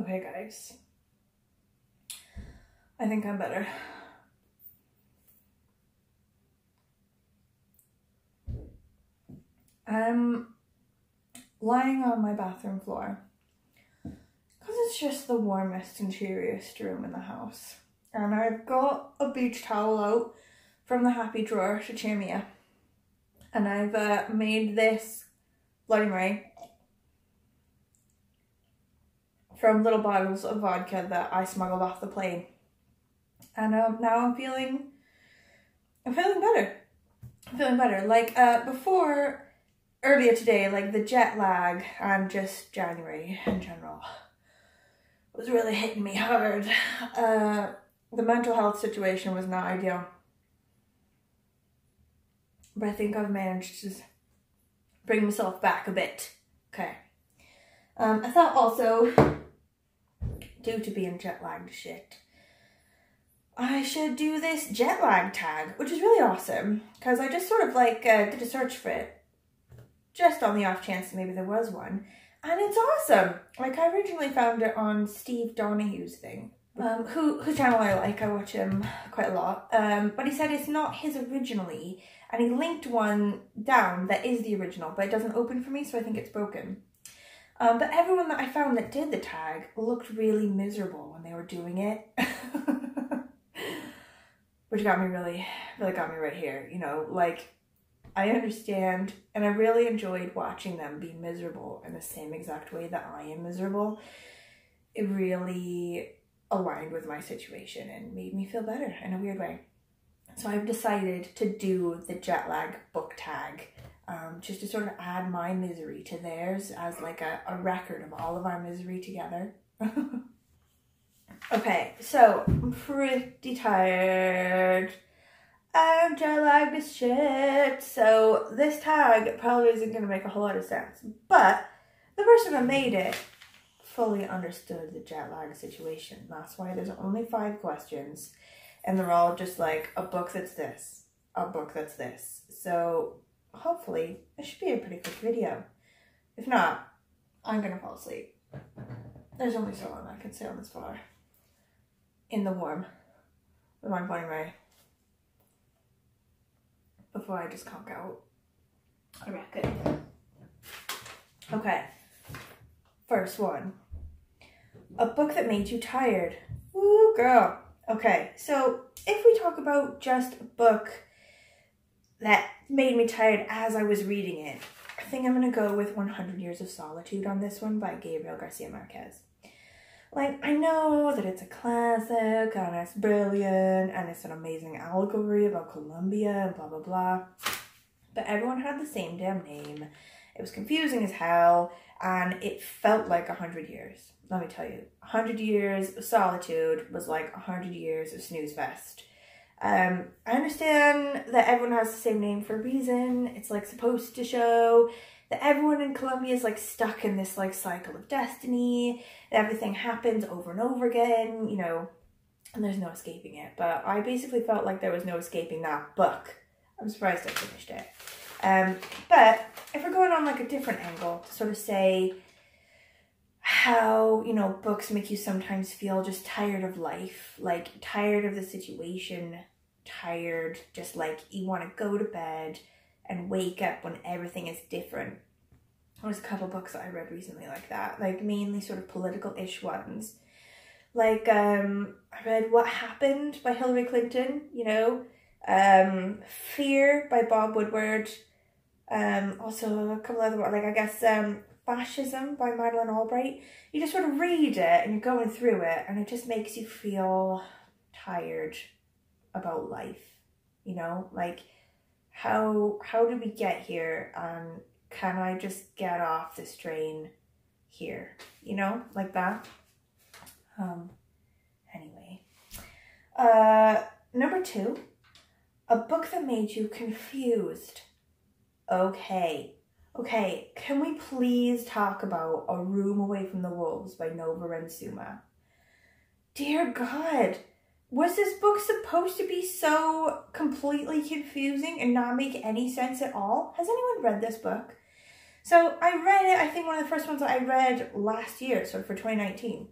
Okay, guys. I think I'm better. I'm lying on my bathroom floor because it's just the warmest and cheeriest room in the house. And I've got a beach towel out from the happy drawer to cheer me up. And I've made this Bloody Mary from little bottles of vodka that I smuggled off the plane. And now I'm feeling better. I'm feeling better. Like before, earlier today, like the jet lag and just January in general was really hitting me hard. The mental health situation was not ideal. But I think I've managed to bring myself back a bit. Okay. I thought also, due to being jet lagged shit, I should do this jet lag tag, which is really awesome. Because I just sort of like did a search for it. Just on the off chance that maybe there was one. And it's awesome. Like I originally found it on Steve Donahue's thing. Whose channel I like. I watch him quite a lot. But he said it's not his originally. And he linked one down that is the original, but it doesn't open for me, so I think it's broken. But everyone that I found that did the tag looked really miserable when they were doing it. Which got me really got me right here, you know, like I understand and I really enjoyed watching them be miserable in the same exact way that I am miserable. It really aligned with my situation and made me feel better in a weird way. So I've decided to do the jet lag book tag, just to sort of add my misery to theirs as like a record of all of our misery together. Okay, so I'm pretty tired. I'm jet lagged as shit. So this tag probably isn't going to make a whole lot of sense. But the person who made it fully understood the jet lag situation. That's why there's only 5 questions. And they're all just like, a book that's this, a book that's this. So hopefully it should be a pretty quick video. If not, I'm going to fall asleep. There's only so long I can stay on this floor. In the warm. With my Bloody Mary. Before I just conk out. I reckon. Okay. First one. A book that made you tired. Woo, girl. Okay, so if we talk about just a book that made me tired as I was reading it, I think I'm going to go with 100 Years of Solitude on this one by Gabriel Garcia Marquez. Like, I know that it's a classic, and it's brilliant, and it's an amazing allegory about Colombia, and blah, blah, blah. But everyone had the same damn name. It was confusing as hell, and it felt like 100 years. Let me tell you, 100 Years of Solitude was like 100 years of snooze fest. I understand that everyone has the same name for a reason. It's like supposed to show that everyone in Colombia is like stuck in this like cycle of destiny. That everything happens over and over again, you know, and there's no escaping it. But I basically felt like there was no escaping that book. I'm surprised I finished it. But if we're going on like a different angle to sort of say how, you know, books make you sometimes feel just tired of life, like tired of the situation, tired, just like you want to go to bed and wake up when everything is different. There's a couple books that I read recently like that, like mainly sort of political-ish ones. Like, I read What Happened by Hillary Clinton, you know, Fear by Bob Woodward, also a couple other ones, like I guess Fascism by Madeleine Albright. You just sort of read it and you're going through it and it just makes you feel tired about life, you know, like how did we get here, and can I just get off this train here, you know, like that. Anyway, number 2, a book that made you confused. Okay, can we please talk about A Room Away from the Wolves by Nova Rensuma? Dear God, was this book supposed to be so completely confusing and not make any sense at all? Has anyone read this book? So I read it, I think one of the first ones that I read last year, so for 2019.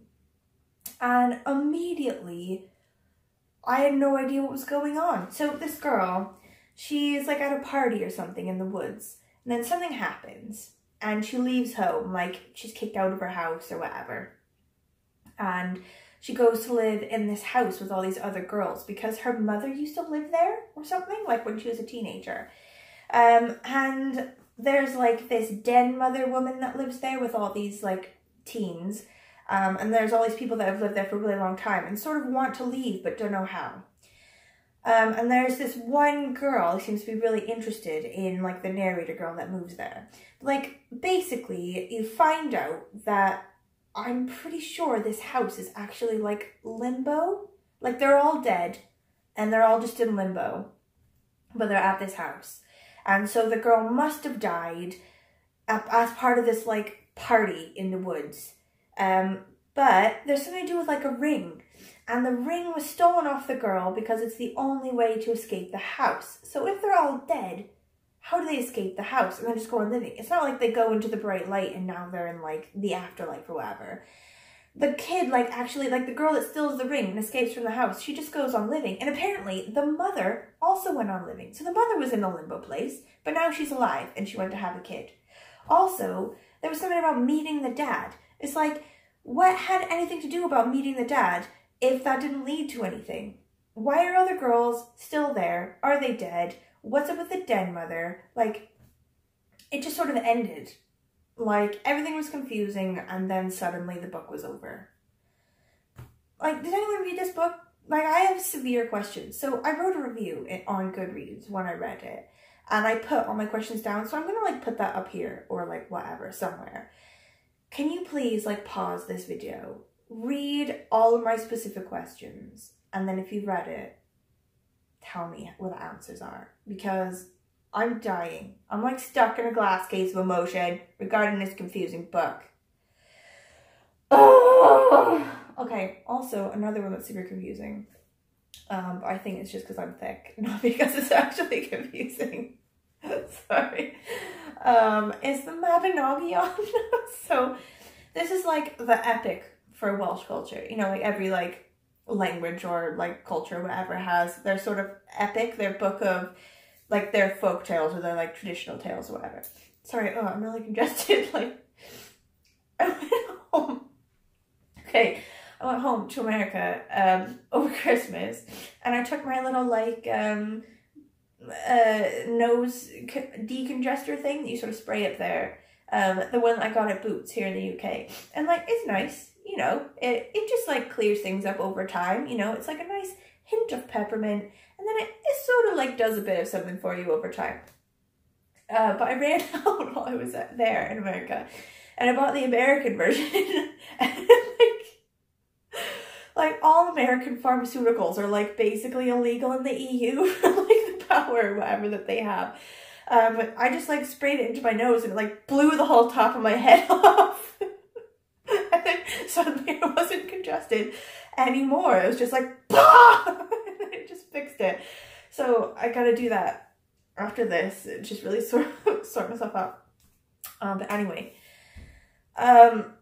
And immediately, I had no idea what was going on. So this girl, she's like at a party or something in the woods. And then something happens. And she leaves home, like she's kicked out of her house or whatever. And she goes to live in this house with all these other girls because her mother used to live there or something, like when she was a teenager. And there's like this den mother woman that lives there with all these like teens. And there's all these people that have lived there for a really long time and sort of want to leave but don't know how. And there's this one girl who seems to be really interested in like the narrator girl that moves there. Like basically you find out that I'm pretty sure this house is actually like limbo. Like they're all dead and they're all just in limbo, but they're at this house. And so the girl must have died as part of this like party in the woods. But there's something to do with like a ring. And the ring was stolen off the girl because it's the only way to escape the house. So if they're all dead, how do they escape the house and then just go on living? It's not like they go into the bright light and now they're in like the afterlife or whatever. The kid, like actually, like the girl that steals the ring and escapes from the house, she just goes on living. And apparently the mother also went on living. So the mother was in a limbo place, but now she's alive and she went to have a kid. Also, there was something about meeting the dad. It's like, what had anything to do about meeting the dad if that didn't lead to anything? Why are other girls still there? Are they dead? What's up with the den mother? Like, it just sort of ended. Like, everything was confusing, and then suddenly the book was over. Like, did anyone read this book? Like, I have severe questions. So, I wrote a review on Goodreads when I read it, and I put all my questions down, so I'm gonna, like, put that up here, or, like, whatever, somewhere. Can you please, like, pause this video, read all of my specific questions, and then if you've read it, tell me what the answers are, because I'm dying. I'm like stuck in a glass case of emotion regarding this confusing book. Oh! Okay, also another one that's super confusing. But I think it's just because I'm thick, not because it's actually confusing. Sorry. Is the Mabinogion. So this is like the epic for Welsh culture. You know, like every like language or like culture or whatever has their sort of epic, their book of like their folk tales or their like traditional tales or whatever. Sorry, oh, I'm really congested. Like, I went home. Okay, I went home to America over Christmas, and I took my little like nose decongester thing that you sort of spray up there. The one I got at Boots here in the UK, and like it's nice. You know, it just like clears things up over time. You know, it's like a nice hint of peppermint. And then it sort of like does a bit of something for you over time. But I ran out while I was there in America. And I bought the American version. And like all American pharmaceuticals are like basically illegal in the EU for like the power or whatever that they have. I just like sprayed it into my nose and it like blew the whole top of my head off. And then suddenly I wasn't congested anymore. It was just like, bah! It just fixed it. So I gotta do that after this. Just really sort myself out. But anyway, what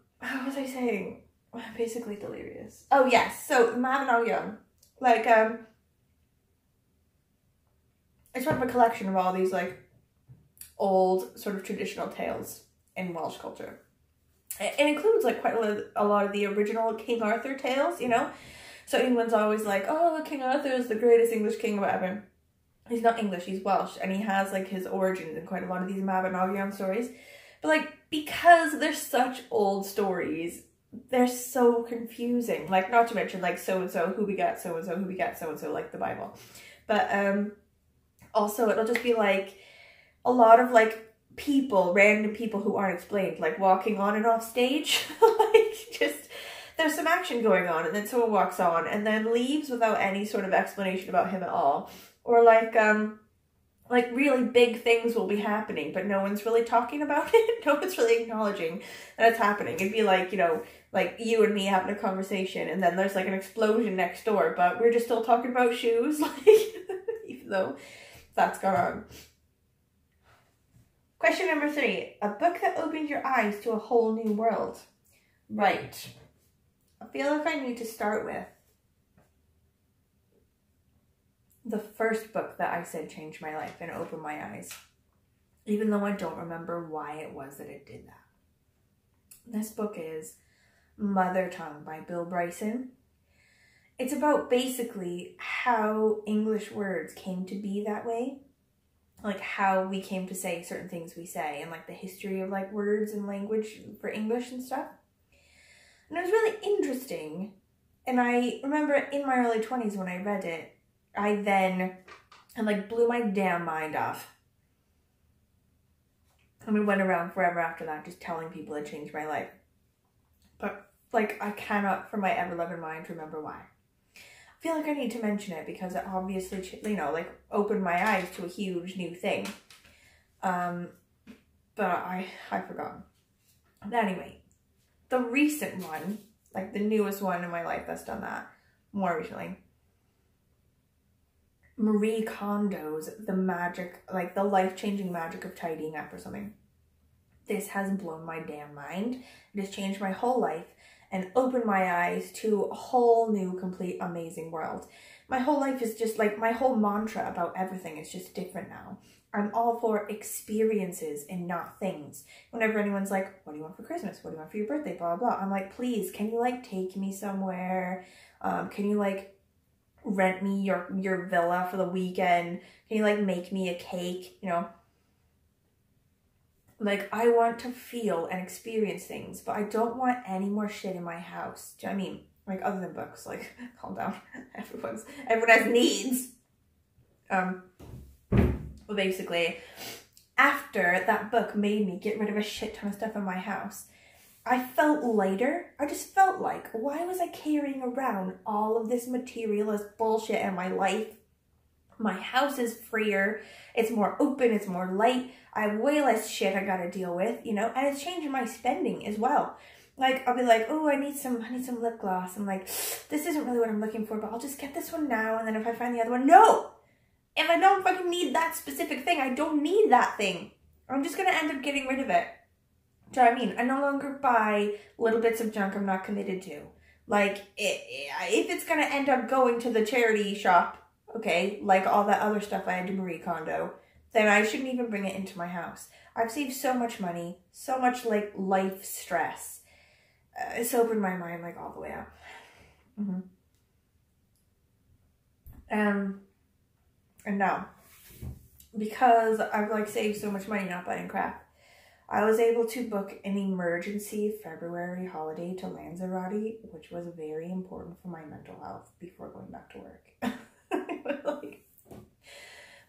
was I saying? I'm basically delirious. Oh yes, so Mabinogion, like it's sort of a collection of all these like old sort of traditional tales in Welsh culture. It includes like quite a lot of the original King Arthur tales, you know. So England's always like, oh, King Arthur is the greatest English king or whatever. He's not English, he's Welsh, and he has like his origins in quite a lot of these Mabinogion stories. But like, because they're such old stories, they're so confusing. Like, not to mention like so-and-so, who begat so-and-so, who begat so-and-so, like the Bible. But also it'll just be like a lot of like people, random people who aren't explained, like walking on and off stage. Like just, there's some action going on and then someone walks on and then leaves without any sort of explanation about him at all. Or like really big things will be happening, but no one's really talking about it. No one's really acknowledging that it's happening. It'd be like, you know, like you and me having a conversation and then there's like an explosion next door, but we're just still talking about shoes, like, even though that's gone on. Question number 3. A book that opened your eyes to a whole new world. Right. I feel like I need to start with the first book that I said changed my life and opened my eyes, even though I don't remember why it was that it did that. This book is Mother Tongue by Bill Bryson. It's about basically how English words came to be that way, like how we came to say certain things we say, and like the history of like words and language for English and stuff. And it was really interesting. And I remember in my early 20s when I read it, I like blew my damn mind off. And we went around forever after that just telling people it changed my life. But like I cannot for my ever-loving mind remember why. I feel like I need to mention it because it obviously, you know, like opened my eyes to a huge new thing. But I forgot. But anyway, the recent one, like the newest one in my life that's done that more recently, Marie Kondo's The Magic, like the life-changing magic of tidying up or something. This has blown my damn mind. It has changed my whole life and opened my eyes to a whole new, complete, amazing world. My whole life is just like, my whole mantra about everything is just different now. I'm all for experiences and not things. Whenever anyone's like, what do you want for Christmas? What do you want for your birthday? Blah, blah, blah. I'm like, please, can you like take me somewhere? Can you like rent me your villa for the weekend? Can you like make me a cake? You know, like I want to feel and experience things, but I don't want any more shit in my house. Do you know what I mean? Like other than books, like calm down. Everyone has needs. Well, basically, after that book made me get rid of a shit ton of stuff in my house, I felt lighter. I just felt like, why was I carrying around all of this materialist bullshit in my life? My house is freer. It's more open. It's more light. I have way less shit I gotta deal with, you know, and it's changing my spending as well. Like, I'll be like, oh, I need some lip gloss. I'm like, this isn't really what I'm looking for, but I'll just get this one now. And then if I find the other one, no! If I don't fucking need that specific thing, I don't need that thing. I'm just gonna end up getting rid of it. Do you know what I mean? I no longer buy little bits of junk I'm not committed to. Like, if it's going to end up going to the charity shop, okay, like all that other stuff I had to Marie Kondo, then I shouldn't even bring it into my house. I've saved so much money, so much, like, life stress. It's opened my mind, like, all the way up. And now, because I've, like, saved so much money not buying crap, I was able to book an emergency February holiday to Lanzarote, which was very important for my mental health before going back to work.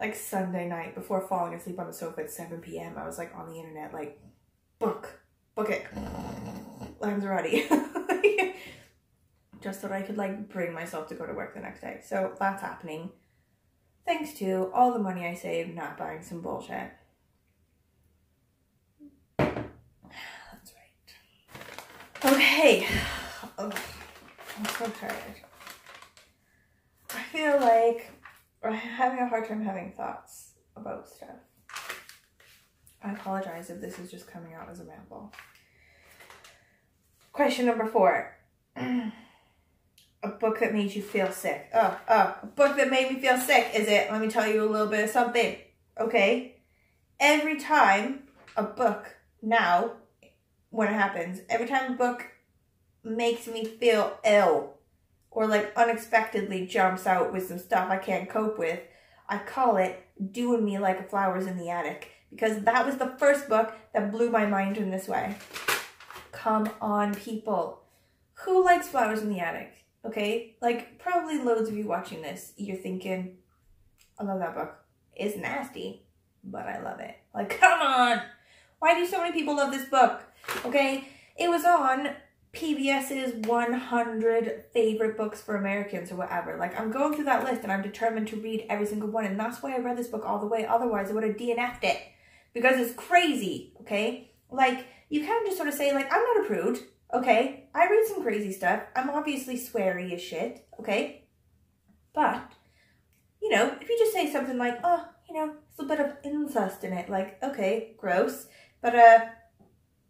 like Sunday night before falling asleep on the sofa at 7 p.m. I was like on the internet like, book it, Lanzarote. Just so that I could like bring myself to go to work the next day. So that's happening. Thanks to all the money I saved not buying some bullshit. Okay, I'm so tired. I feel like I'm having a hard time having thoughts about stuff. I apologize if this is just coming out as a ramble. Question number 4. A book that made you feel sick. A book that made me feel sick, is it? Let me tell you a little bit of something, okay? Every time a book now, when it happens, every time a book makes me feel ill or like unexpectedly jumps out with some stuff I can't cope with, I call it doing me like a flowers in the attic, because that was the first book that blew my mind in this way. Come on, people. Who likes Flowers in the Attic? Okay, like probably loads of you watching this, you're thinking, I love that book. It's nasty, but I love it. Like, come on. Why do so many people love this book? Okay, it was on PBS's 100 favorite books for Americans or whatever. Like, I'm going through that list and I'm determined to read every single one, and that's why I read this book all the way. Otherwise, I would have DNF'd it because it's crazy, okay? Like, you can't just sort of say, like, I'm not a prude, okay? I read some crazy stuff. I'm obviously sweary as shit, okay? But, you know, if you just say something like, oh, you know, there's a bit of incest in it, like, okay, gross, but,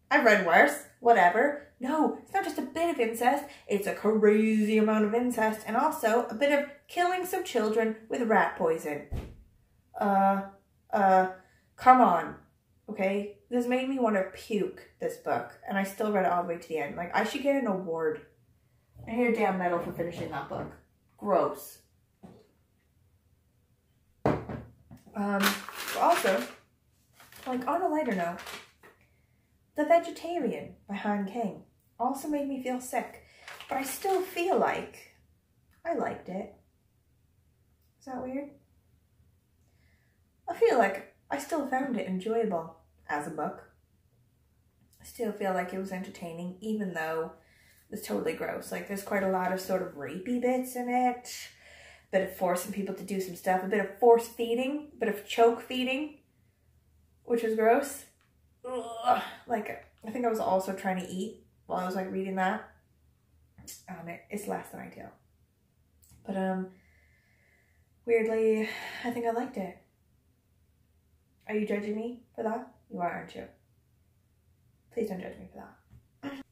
I've read worse. Whatever. No, it's not just a bit of incest. It's a crazy amount of incest. And also a bit of killing some children with rat poison. Come on. Okay? This made me want to puke, this book. And I still read it all the way to the end. Like, I should get an award. I need a damn medal for finishing that book. Gross. Also, like, on a lighter note, The Vegetarian by Han King also made me feel sick, but I still feel like I liked it. Is that weird? I feel like I still found it enjoyable as a book. I still feel like it was entertaining, even though it was totally gross. Like, there's quite a lot of sort of rapey bits in it. Bit of forcing people to do some stuff, a bit of force feeding, a bit of choke feeding, which was gross. Ugh. Like, I think I was also trying to eat while I was like reading that. It's less than ideal. But weirdly, I think I liked it. Are you judging me for that? You are, aren't you? Please don't judge me for that.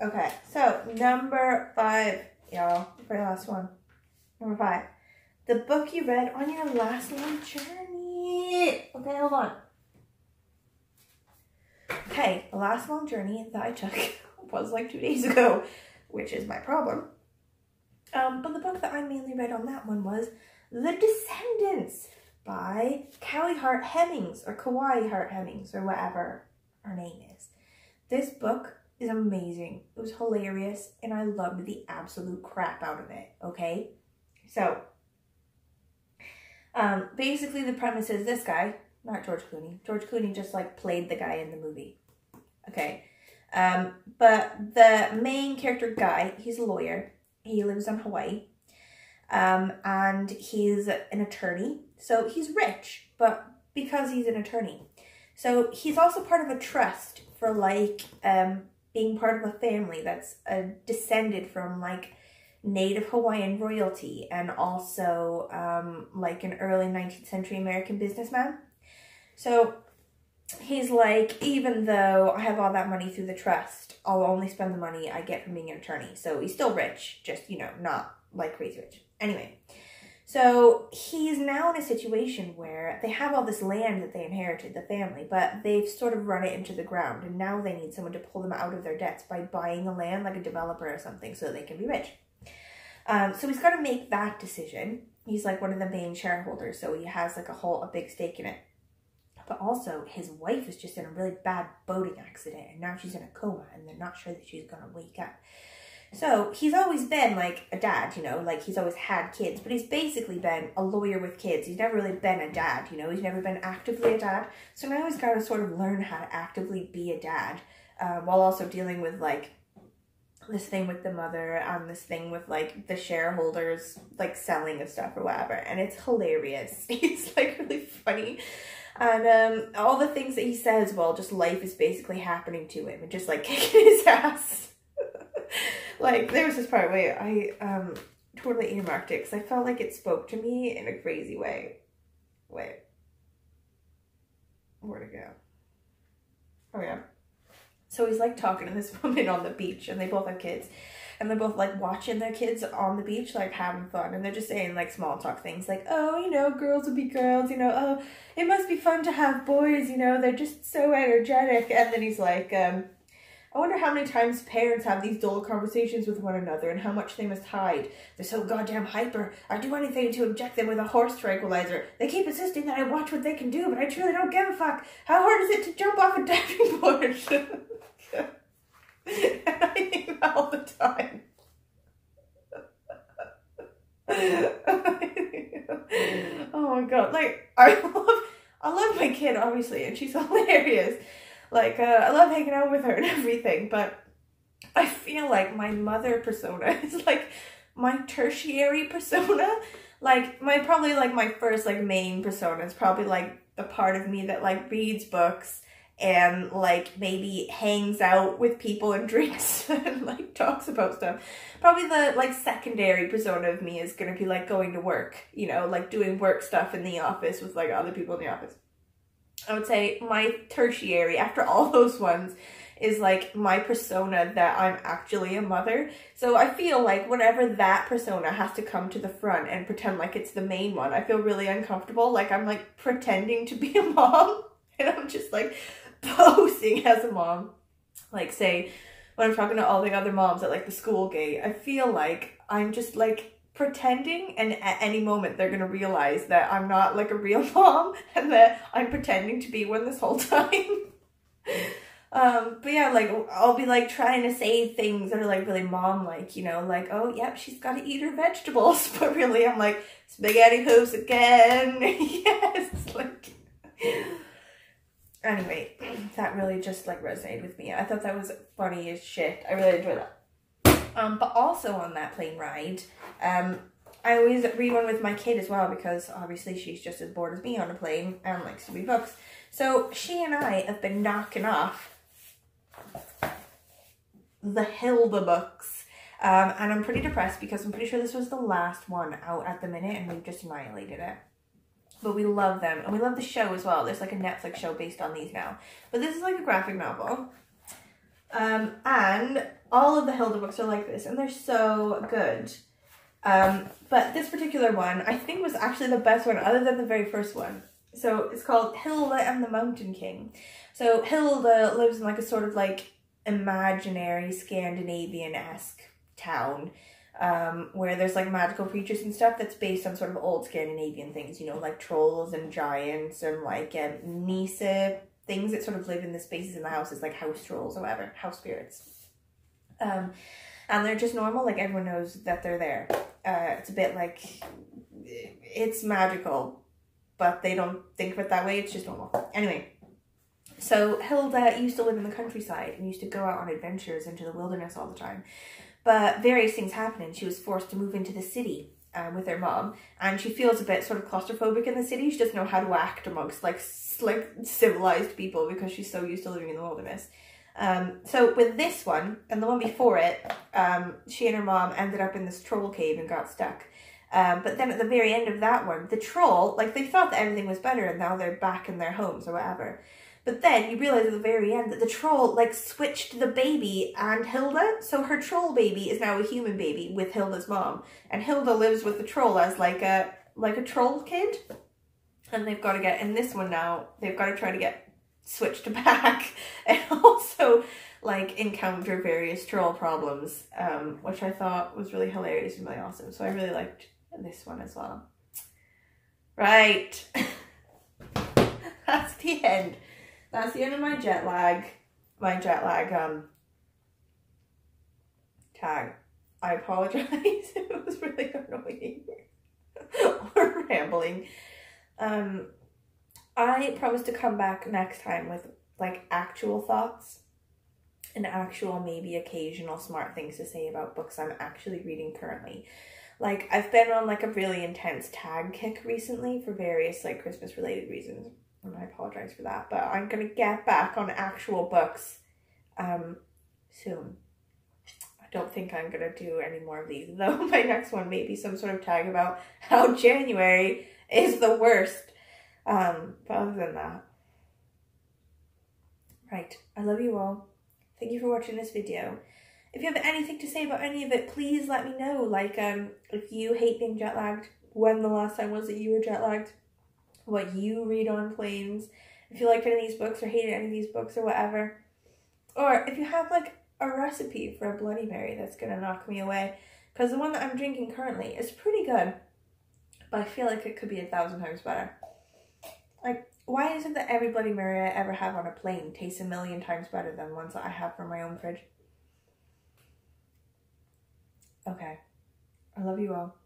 Okay, so number 5, y'all. Very last one. Number 5. The book you read on your last long journey. Okay, hold on. Okay, the last long journey that I took was like 2 days ago, which is my problem. But the book that I mainly read on that one was The Descendants by Callie Hart Hemmings, or Kauai Hart Hemmings, or whatever her name is. This book is amazing. It was hilarious, and I loved the absolute crap out of it, okay? So, basically the premise is this guy, not George Clooney. George Clooney just like played the guy in the movie, okay? But the main character guy, he's a lawyer. He lives in Hawaii, and he's an attorney. So he's rich, but because he's an attorney. So he's also part of a trust for like, being part of a family that's descended from like Native Hawaiian royalty and also like an early 19th century American businessman. So he's like, even though I have all that money through the trust, I'll only spend the money I get from being an attorney. So he's still rich, just, you know, not like crazy rich. Anyway, so he's now in a situation where they have all this land that they inherited, the family, but they've sort of run it into the ground, and now they need someone to pull them out of their debts by buying the land, like a developer or something, so they can be rich. So he's got to make that decision. He's like one of the main shareholders, so he has like a big stake in it. But also, his wife is just in a really bad boating accident, and now she's in a coma, and they're not sure that she's going to wake up. So he's always been like a dad, you know, like he's always had kids, but he's basically been a lawyer with kids. He's never really been a dad, you know, he's never been actively a dad. So now he's got to sort of learn how to actively be a dad, while also dealing with like this thing with the mother and this thing with like the shareholders, like selling of stuff or whatever. And it's hilarious. It's like really funny. And all the things that he says while just life is basically happening to him and just like kicking his ass. Like, there was this part where I totally earmarked it because I felt like it spoke to me in a crazy way. Wait. Where'd it go? Oh, yeah. So he's, like, talking to this woman on the beach, and they both have kids. And they're both, like, watching their kids on the beach, like, having fun. And they're just saying, like, small talk things like, oh, you know, girls will be girls, you know, oh, it must be fun to have boys, you know, they're just so energetic. And then he's like, I wonder how many times parents have these dull conversations with one another and how much they must hide. They're so goddamn hyper. I'd do anything to inject them with a horse tranquilizer. They keep insisting that I watch what they can do, but I truly don't give a fuck. How hard is it to jump off a diving board? And I think that all the time. Oh my god. Like, I love my kid, obviously, and she's hilarious. Like, I love hanging out with her and everything, but I feel like my mother persona is, like, my tertiary persona. Like, probably, like, my first, like, main persona is probably, like, the part of me that, like, reads books and, like, maybe hangs out with people and drinks and, like, talks about stuff. Probably the, like, secondary persona of me is gonna be, like, going to work, you know, like, doing work stuff in the office with, like, other people in the office. I would say my tertiary, after all those ones, is like my persona that I'm actually a mother. So I feel like whenever that persona has to come to the front and pretend like it's the main one, I feel really uncomfortable. Like I'm like pretending to be a mom and I'm just like posing as a mom. Like say when I'm talking to all the other moms at like the school gate, I feel like I'm just like pretending, and at any moment they're gonna realize that I'm not like a real mom and that I'm pretending to be one this whole time. But yeah, like I'll be like trying to say things that are like really mom-like, you know, like, oh yep, she's gotta eat her vegetables, but really I'm like, spaghetti hoops again. Yes, like anyway, that really just like resonated with me. I thought that was funny as shit. I really enjoyed that. But also on that plane ride, I always read one with my kid as well, because obviously she's just as bored as me on a plane and likes to read books. So she and I have been knocking off the Hilda books. And I'm pretty depressed because I'm pretty sure this was the last one out at the minute and we've just annihilated it. But we love them, and we love the show as well. There's like a Netflix show based on these now. But this is like a graphic novel. And all of the Hilda books are like this, and they're so good. But this particular one, I think, was actually the best one, other than the very first one. So it's called Hilda and the Mountain King. So Hilda lives in like a sort of like imaginary Scandinavian-esque town, where there's like magical creatures and stuff that's based on sort of old Scandinavian things, you know, like trolls and giants and like Nisa things that sort of live in the spaces in the houses, like house trolls or whatever, house spirits. And they're just normal, like everyone knows that they're there. It's a bit like, it's magical, but they don't think of it that way, it's just normal. Anyway, so Hilda used to live in the countryside and used to go out on adventures into the wilderness all the time. But various things happened and she was forced to move into the city with her mom, and she feels a bit sort of claustrophobic in the city. She doesn't know how to act amongst like civilized people because she's so used to living in the wilderness. So with this one and the one before it, she and her mom ended up in this troll cave and got stuck. But then at the very end of that one, the troll, like they thought that everything was better and now they're back in their homes or whatever. But then you realize at the very end that the troll like switched the baby and Hilda. So her troll baby is now a human baby with Hilda's mom. And Hilda lives with the troll as like a troll kid. And they've got to get, in this one now, they've got to try to get switched back. And also like encounter various troll problems. Which I thought was really hilarious and really awesome. So I really liked this one as well. Right. That's the end. That's the end of my jet lag tag. I apologize if it was really annoying or rambling. I promise to come back next time with like actual thoughts and actual maybe occasional smart things to say about books I'm actually reading currently. Like I've been on like a really intense tag kick recently for various like Christmas related reasons. And I apologize for that, but I'm going to get back on actual books soon. I don't think I'm going to do any more of these, though. My next one may be some sort of tag about how January is the worst. But other than that. Right, I love you all. Thank you for watching this video. If you have anything to say about any of it, please let me know. Like, if you hate being jet lagged, when the last time was that you were jet lagged, what you read on planes, if you liked any of these books or hated any of these books or whatever. Or if you have like a recipe for a Bloody Mary that's gonna knock me away. Because the one that I'm drinking currently is pretty good, but I feel like it could be 1,000 times better. Like, why is it that every Bloody Mary I ever have on a plane tastes 1,000,000 times better than ones that I have from my own fridge? Okay. I love you all.